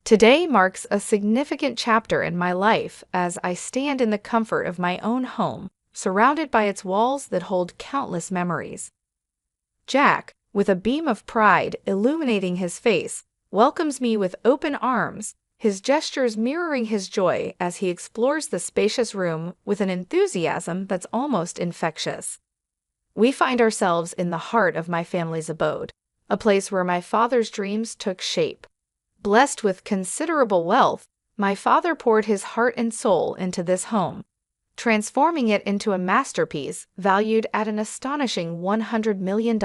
Today marks a significant chapter in my life as I stand in the comfort of my own home, surrounded by its walls that hold countless memories. Jack, with a beam of pride illuminating his face, welcomes me with open arms, his gestures mirroring his joy as he explores the spacious room with an enthusiasm that's almost infectious. We find ourselves in the heart of my family's abode, a place where my father's dreams took shape. Blessed with considerable wealth, my father poured his heart and soul into this home, transforming it into a masterpiece valued at an astonishing $100 million.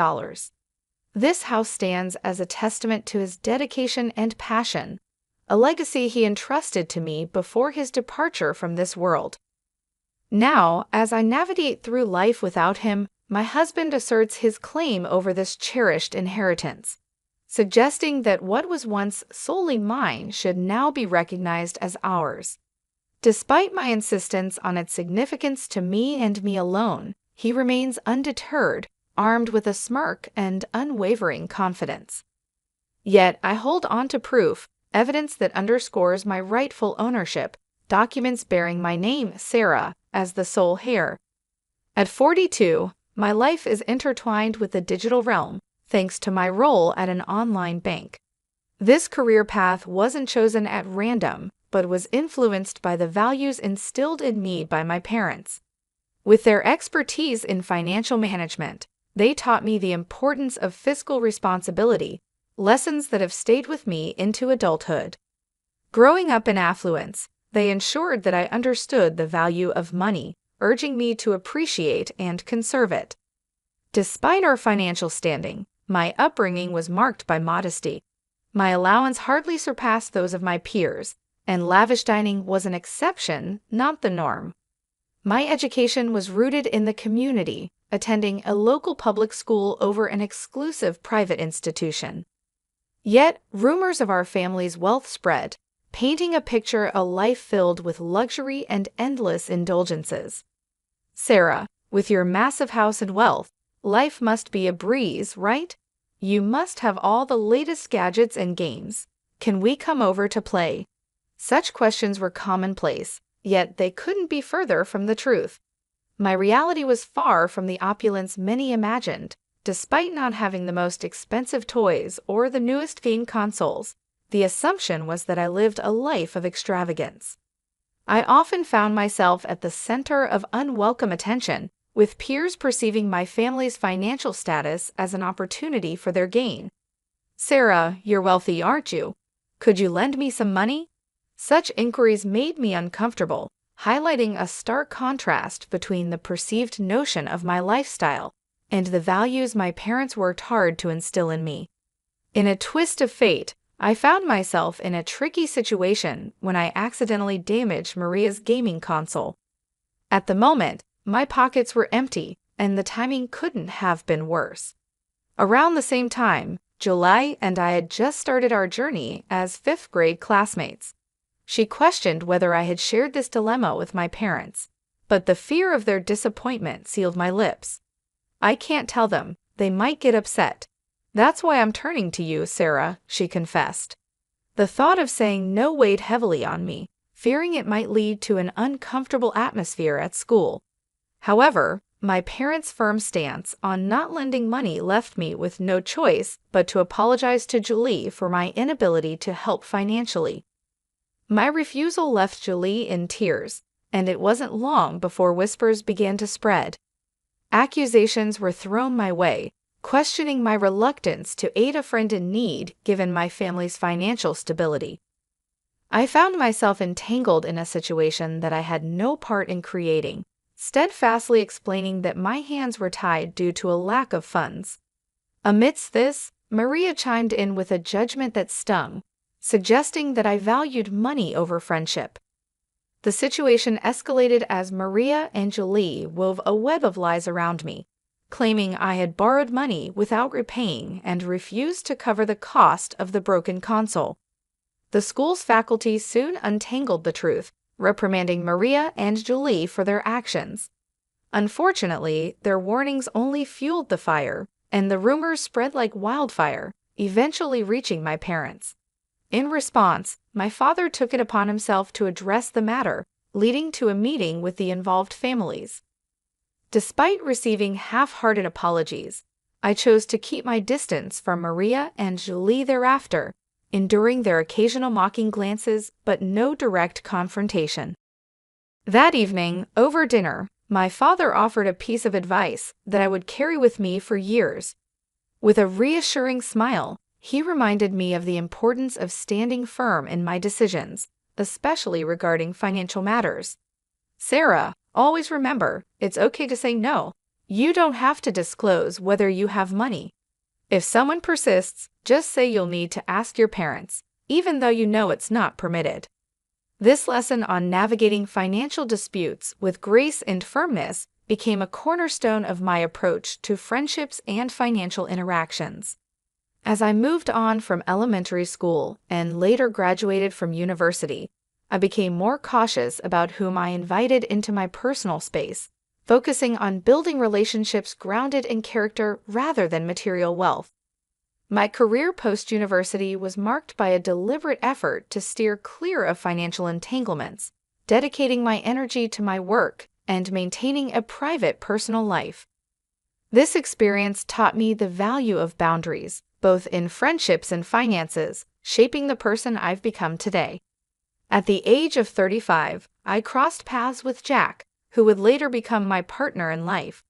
This house stands as a testament to his dedication and passion, a legacy he entrusted to me before his departure from this world. Now, as I navigate through life without him, my husband asserts his claim over this cherished inheritance, suggesting that what was once solely mine should now be recognized as ours. Despite my insistence on its significance to me and me alone, he remains undeterred, armed with a smirk and unwavering confidence. Yet I hold on to proof, evidence that underscores my rightful ownership, documents bearing my name, Sarah, as the sole heir. At 42, my life is intertwined with the digital realm, thanks to my role at an online bank. This career path wasn't chosen at random, but was influenced by the values instilled in me by my parents. With their expertise in financial management, they taught me the importance of fiscal responsibility, lessons that have stayed with me into adulthood. Growing up in affluence, they ensured that I understood the value of money, urging me to appreciate and conserve it. Despite our financial standing, my upbringing was marked by modesty. My allowance hardly surpassed those of my peers, and lavish dining was an exception, not the norm. My education was rooted in the community, attending a local public school over an exclusive private institution. Yet, rumors of our family's wealth spread, painting a picture of a life filled with luxury and endless indulgences. Sarah, with your massive house and wealth, life must be a breeze, right? You must have all the latest gadgets and games. Can we come over to play? Such questions were commonplace, yet they couldn't be further from the truth. My reality was far from the opulence many imagined. Despite not having the most expensive toys or the newest game consoles, the assumption was that I lived a life of extravagance. I often found myself at the center of unwelcome attention, with peers perceiving my family's financial status as an opportunity for their gain. "Sarah, you're wealthy, aren't you? Could you lend me some money?" Such inquiries made me uncomfortable, highlighting a stark contrast between the perceived notion of my lifestyle and the values my parents worked hard to instill in me. In a twist of fate, I found myself in a tricky situation when I accidentally damaged Maria's gaming console. At the moment, my pockets were empty, and the timing couldn't have been worse. Around the same time, July and I had just started our journey as fifth-grade classmates. She questioned whether I had shared this dilemma with my parents, but the fear of their disappointment sealed my lips. "I can't tell them, they might get upset. That's why I'm turning to you, Sarah," she confessed. The thought of saying no weighed heavily on me, fearing it might lead to an uncomfortable atmosphere at school. However, my parents' firm stance on not lending money left me with no choice but to apologize to Julie for my inability to help financially. My refusal left Julie in tears, and it wasn't long before whispers began to spread. Accusations were thrown my way, questioning my reluctance to aid a friend in need given my family's financial stability. I found myself entangled in a situation that I had no part in creating, steadfastly explaining that my hands were tied due to a lack of funds. Amidst this, Maria chimed in with a judgment that stung, suggesting that I valued money over friendship. The situation escalated as Maria and Julie wove a web of lies around me, claiming I had borrowed money without repaying and refused to cover the cost of the broken console. The school's faculty soon untangled the truth, reprimanding Maria and Julie for their actions. Unfortunately, their warnings only fueled the fire, and the rumors spread like wildfire, eventually reaching my parents. In response, my father took it upon himself to address the matter, leading to a meeting with the involved families. Despite receiving half-hearted apologies, I chose to keep my distance from Maria and Julie thereafter, enduring their occasional mocking glances but no direct confrontation. That evening, over dinner, my father offered a piece of advice that I would carry with me for years. With a reassuring smile, he reminded me of the importance of standing firm in my decisions, especially regarding financial matters. "Sarah, always remember, it's okay to say no. You don't have to disclose whether you have money. If someone persists, just say you'll need to ask your parents, even though you know it's not permitted." This lesson on navigating financial disputes with grace and firmness became a cornerstone of my approach to friendships and financial interactions. As I moved on from elementary school and later graduated from university, I became more cautious about whom I invited into my personal space, focusing on building relationships grounded in character rather than material wealth. My career post-university was marked by a deliberate effort to steer clear of financial entanglements, dedicating my energy to my work and maintaining a private personal life. This experience taught me the value of boundaries, both in friendships and finances, shaping the person I've become today. At the age of 35, I crossed paths with Jack, who would later become my partner in life.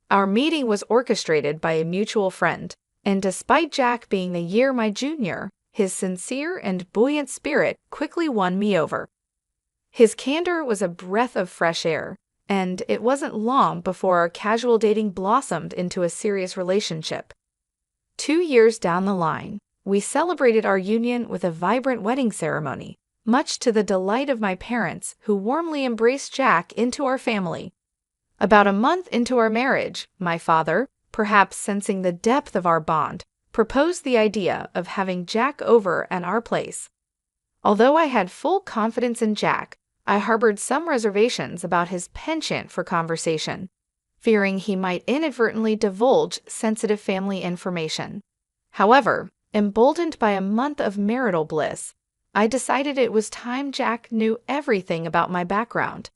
Our meeting was orchestrated by a mutual friend, and despite Jack being a year my junior, his sincere and buoyant spirit quickly won me over. His candor was a breath of fresh air, and it wasn't long before our casual dating blossomed into a serious relationship. 2 years down the line, we celebrated our union with a vibrant wedding ceremony, much to the delight of my parents, who warmly embraced Jack into our family. About a month into our marriage, my father, perhaps sensing the depth of our bond, proposed the idea of having Jack over at our place. Although I had full confidence in Jack, I harbored some reservations about his penchant for conversation, fearing he might inadvertently divulge sensitive family information. However, emboldened by a month of marital bliss, I decided it was time Jack knew everything about my background.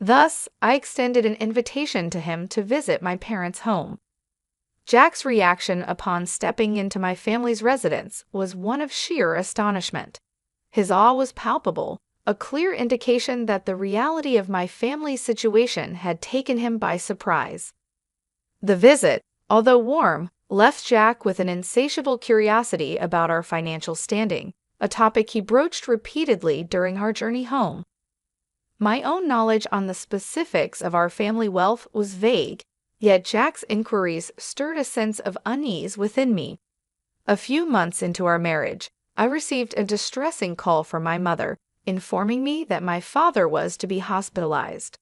Thus, I extended an invitation to him to visit my parents' home. Jack's reaction upon stepping into my family's residence was one of sheer astonishment. His awe was palpable, a clear indication that the reality of my family's situation had taken him by surprise. The visit, although warm, left Jack with an insatiable curiosity about our financial standing, a topic he broached repeatedly during our journey home. My own knowledge on the specifics of our family wealth was vague, yet Jack's inquiries stirred a sense of unease within me. A few months into our marriage, I received a distressing call from my mother, informing me that my father was to be hospitalized.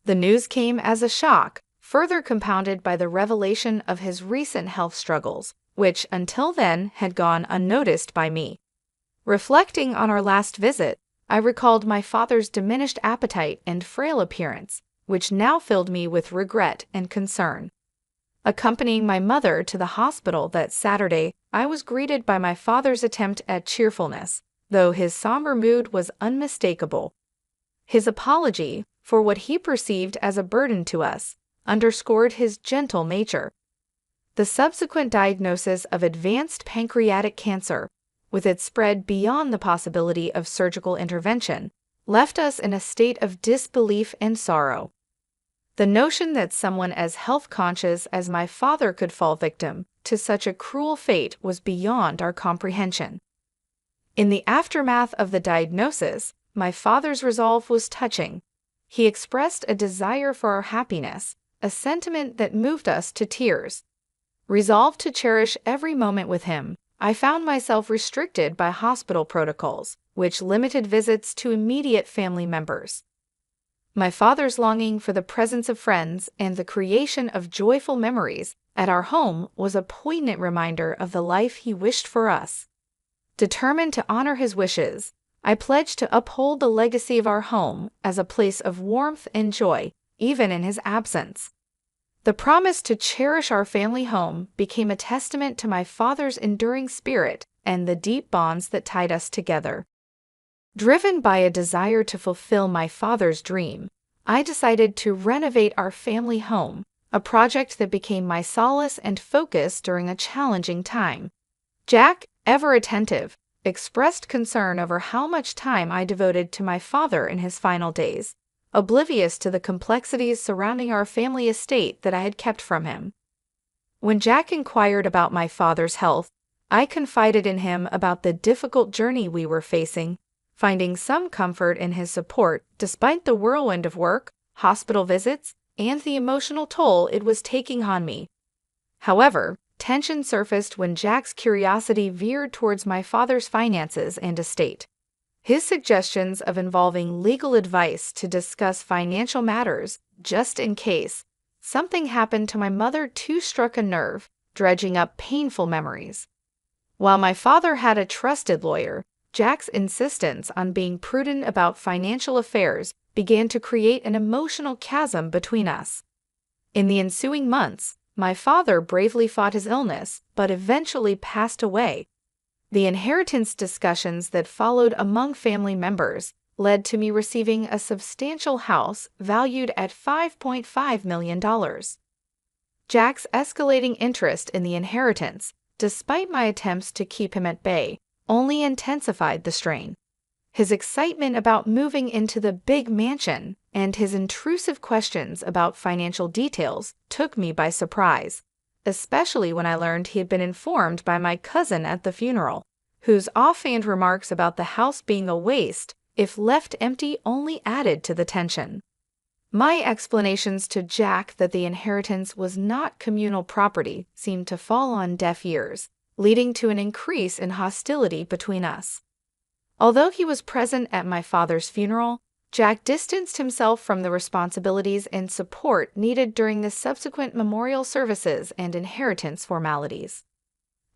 The news came as a shock, further compounded by the revelation of his recent health struggles, which until then had gone unnoticed by me. Reflecting on our last visit, I recalled my father's diminished appetite and frail appearance, which now filled me with regret and concern. Accompanying my mother to the hospital that Saturday, I was greeted by my father's attempt at cheerfulness, though his somber mood was unmistakable. His apology, for what he perceived as a burden to us, underscored his gentle nature. The subsequent diagnosis of advanced pancreatic cancer, with its spread beyond the possibility of surgical intervention, left us in a state of disbelief and sorrow. The notion that someone as health-conscious as my father could fall victim to such a cruel fate was beyond our comprehension. In the aftermath of the diagnosis, my father's resolve was touching. He expressed a desire for our happiness, a sentiment that moved us to tears. Resolved to cherish every moment with him, I found myself restricted by hospital protocols, which limited visits to immediate family members. My father's longing for the presence of friends and the creation of joyful memories at our home was a poignant reminder of the life he wished for us. Determined to honor his wishes, I pledged to uphold the legacy of our home as a place of warmth and joy, even in his absence. The promise to cherish our family home became a testament to my father's enduring spirit and the deep bonds that tied us together. Driven by a desire to fulfill my father's dream, I decided to renovate our family home, a project that became my solace and focus during a challenging time. Jack, ever attentive, expressed concern over how much time I devoted to my father in his final days, oblivious to the complexities surrounding our family estate that I had kept from him. When Jack inquired about my father's health, I confided in him about the difficult journey we were facing, finding some comfort in his support despite the whirlwind of work, hospital visits, and the emotional toll it was taking on me. However, tension surfaced when Jack's curiosity veered towards my father's finances and estate. His suggestions of involving legal advice to discuss financial matters, just in case something happened to my mother, too struck a nerve, dredging up painful memories. While my father had a trusted lawyer, Jack's insistence on being prudent about financial affairs began to create an emotional chasm between us. In the ensuing months, my father bravely fought his illness, but eventually passed away. The inheritance discussions that followed among family members led to me receiving a substantial house valued at $5.5 million. Jack's escalating interest in the inheritance, despite my attempts to keep him at bay, only intensified the strain. His excitement about moving into the big mansion and his intrusive questions about financial details took me by surprise, especially when I learned he had been informed by my cousin at the funeral, whose offhand remarks about the house being a waste if left empty only added to the tension. My explanations to Jack that the inheritance was not communal property seemed to fall on deaf ears, leading to an increase in hostility between us. Although he was present at my father's funeral, Jack distanced himself from the responsibilities and support needed during the subsequent memorial services and inheritance formalities.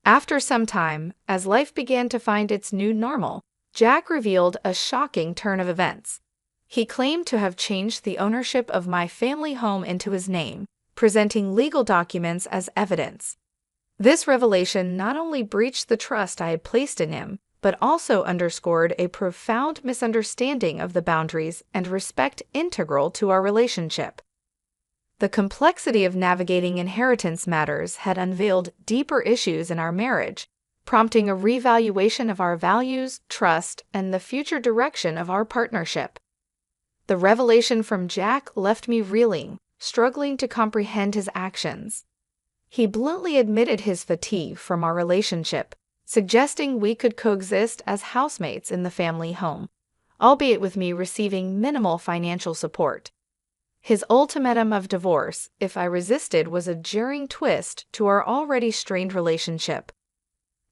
After some time, as life began to find its new normal, Jack revealed a shocking turn of events. He claimed to have changed the ownership of my family home into his name, presenting legal documents as evidence. This revelation not only breached the trust I had placed in him, but also underscored a profound misunderstanding of the boundaries and respect integral to our relationship. The complexity of navigating inheritance matters had unveiled deeper issues in our marriage, prompting a reevaluation of our values, trust, and the future direction of our partnership. The revelation from Jack left me reeling, struggling to comprehend his actions. He bluntly admitted his fatigue from our relationship, suggesting we could coexist as housemates in the family home, albeit with me receiving minimal financial support. His ultimatum of divorce, if I resisted, was a jarring twist to our already strained relationship.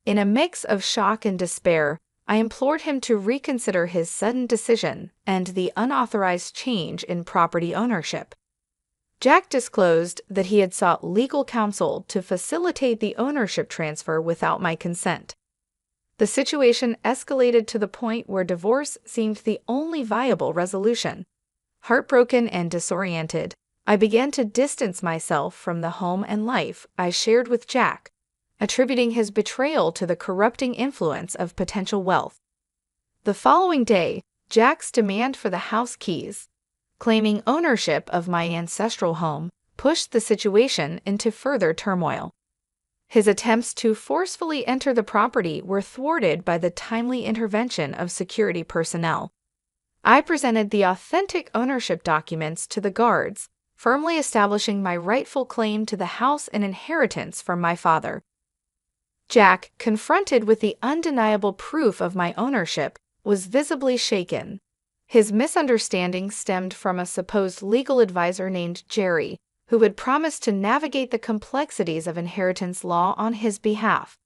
In a mix of shock and despair, I implored him to reconsider his sudden decision and the unauthorized change in property ownership. Jack disclosed that he had sought legal counsel to facilitate the ownership transfer without my consent. The situation escalated to the point where divorce seemed the only viable resolution. Heartbroken and disoriented, I began to distance myself from the home and life I shared with Jack, attributing his betrayal to the corrupting influence of potential wealth. The following day, Jack's demand for the house keys, claiming ownership of my ancestral home, pushed the situation into further turmoil. His attempts to forcefully enter the property were thwarted by the timely intervention of security personnel. I presented the authentic ownership documents to the guards, firmly establishing my rightful claim to the house and inheritance from my father. Jack, confronted with the undeniable proof of my ownership, was visibly shaken. His misunderstanding stemmed from a supposed legal advisor named Jerry, who had promised to navigate the complexities of inheritance law on his behalf.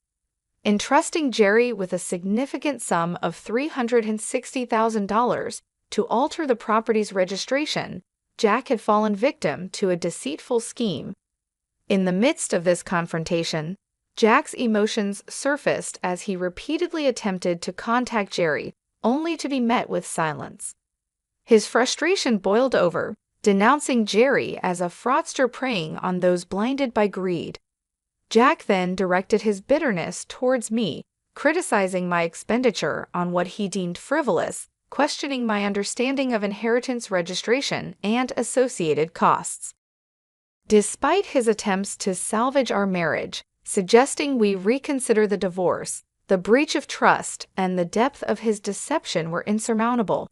Entrusting Jerry with a significant sum of $360,000 to alter the property's registration, Jack had fallen victim to a deceitful scheme. In the midst of this confrontation, Jack's emotions surfaced as he repeatedly attempted to contact Jerry, only to be met with silence. His frustration boiled over, denouncing Jerry as a fraudster preying on those blinded by greed. Jack then directed his bitterness towards me, criticizing my expenditure on what he deemed frivolous, questioning my understanding of inheritance registration and associated costs. Despite his attempts to salvage our marriage, suggesting we reconsider the divorce, the breach of trust and the depth of his deception were insurmountable.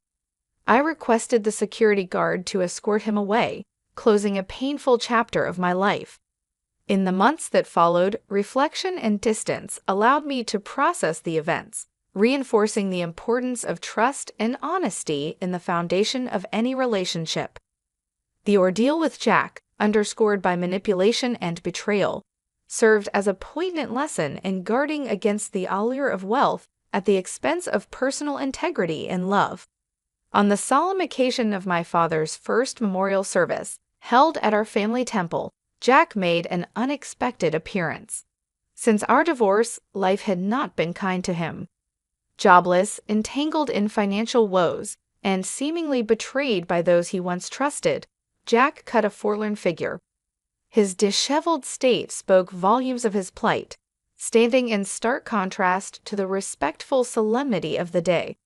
I requested the security guard to escort him away, closing a painful chapter of my life. In the months that followed, reflection and distance allowed me to process the events, reinforcing the importance of trust and honesty in the foundation of any relationship. The ordeal with Jack, underscored by manipulation and betrayal, served as a poignant lesson in guarding against the allure of wealth at the expense of personal integrity and love. On the solemn occasion of my father's first memorial service, held at our family temple, Jack made an unexpected appearance. Since our divorce, life had not been kind to him. Jobless, entangled in financial woes, and seemingly betrayed by those he once trusted, Jack cut a forlorn figure. His disheveled state spoke volumes of his plight, standing in stark contrast to the respectful solemnity of the day.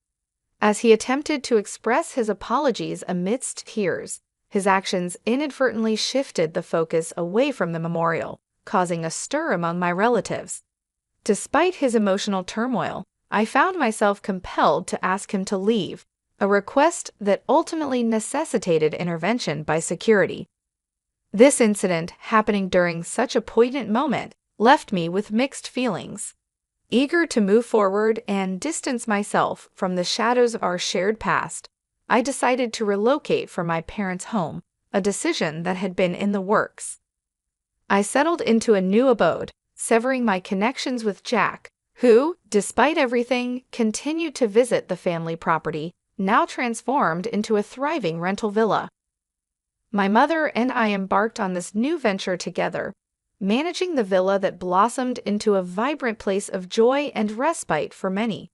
As he attempted to express his apologies amidst tears, his actions inadvertently shifted the focus away from the memorial, causing a stir among my relatives. Despite his emotional turmoil, I found myself compelled to ask him to leave, a request that ultimately necessitated intervention by security. This incident, happening during such a poignant moment, left me with mixed feelings. Eager to move forward and distance myself from the shadows of our shared past, I decided to relocate from my parents' home, a decision that had been in the works. I settled into a new abode, severing my connections with Jack, who, despite everything, continued to visit the family property, now transformed into a thriving rental villa. My mother and I embarked on this new venture together, managing the villa that blossomed into a vibrant place of joy and respite for many.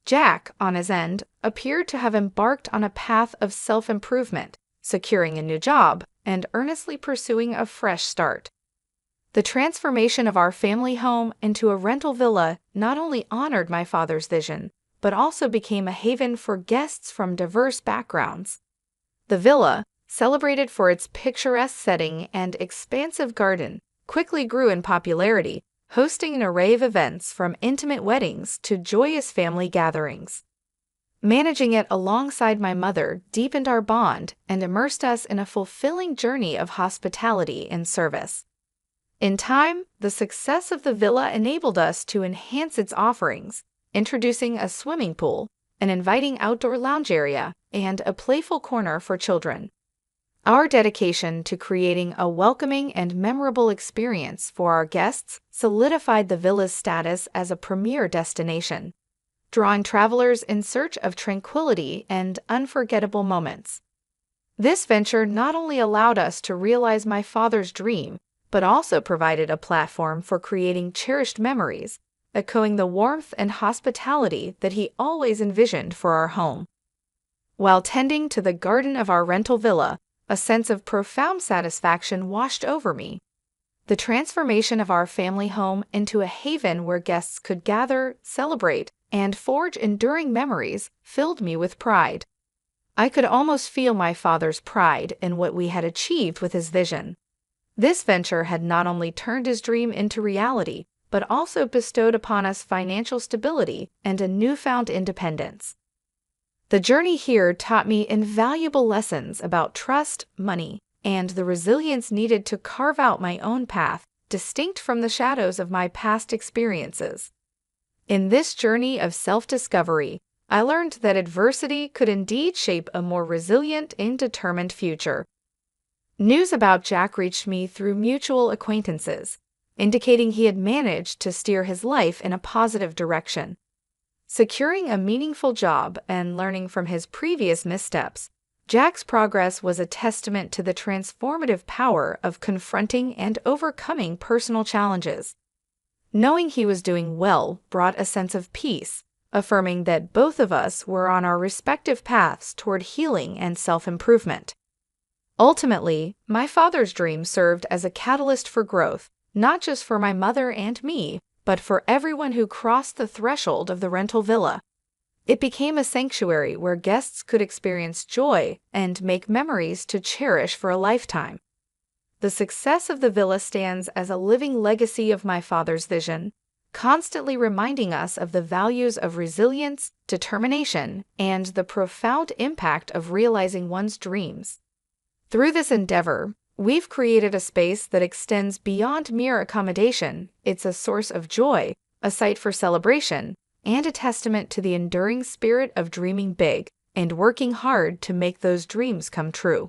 Jack, on his end, appeared to have embarked on a path of self-improvement, securing a new job and earnestly pursuing a fresh start. The transformation of our family home into a rental villa not only honored my father's vision, but also became a haven for guests from diverse backgrounds. The villa, celebrated for its picturesque setting and expansive garden, quickly grew in popularity, hosting an array of events from intimate weddings to joyous family gatherings. Managing it alongside my mother deepened our bond and immersed us in a fulfilling journey of hospitality and service. In time, the success of the villa enabled us to enhance its offerings, introducing a swimming pool, an inviting outdoor lounge area, and a playful corner for children. Our dedication to creating a welcoming and memorable experience for our guests solidified the villa's status as a premier destination, drawing travelers in search of tranquility and unforgettable moments. This venture not only allowed us to realize my father's dream, but also provided a platform for creating cherished memories, echoing the warmth and hospitality that he always envisioned for our home. While tending to the garden of our rental villa, a sense of profound satisfaction washed over me. The transformation of our family home into a haven where guests could gather, celebrate, and forge enduring memories filled me with pride. I could almost feel my father's pride in what we had achieved with his vision. This venture had not only turned his dream into reality, but also bestowed upon us financial stability and a newfound independence. The journey here taught me invaluable lessons about trust, money, and the resilience needed to carve out my own path, distinct from the shadows of my past experiences. In this journey of self-discovery, I learned that adversity could indeed shape a more resilient and determined future. News about Jack reached me through mutual acquaintances, indicating he had managed to steer his life in a positive direction. Securing a meaningful job and learning from his previous missteps, Jack's progress was a testament to the transformative power of confronting and overcoming personal challenges. Knowing he was doing well brought a sense of peace, affirming that both of us were on our respective paths toward healing and self-improvement. Ultimately, my father's dream served as a catalyst for growth, not just for my mother and me, but for everyone who crossed the threshold of the rental villa. It became a sanctuary where guests could experience joy and make memories to cherish for a lifetime. The success of the villa stands as a living legacy of my father's vision, constantly reminding us of the values of resilience, determination, and the profound impact of realizing one's dreams. Through this endeavor, we've created a space that extends beyond mere accommodation. It's a source of joy, a site for celebration, and a testament to the enduring spirit of dreaming big and working hard to make those dreams come true.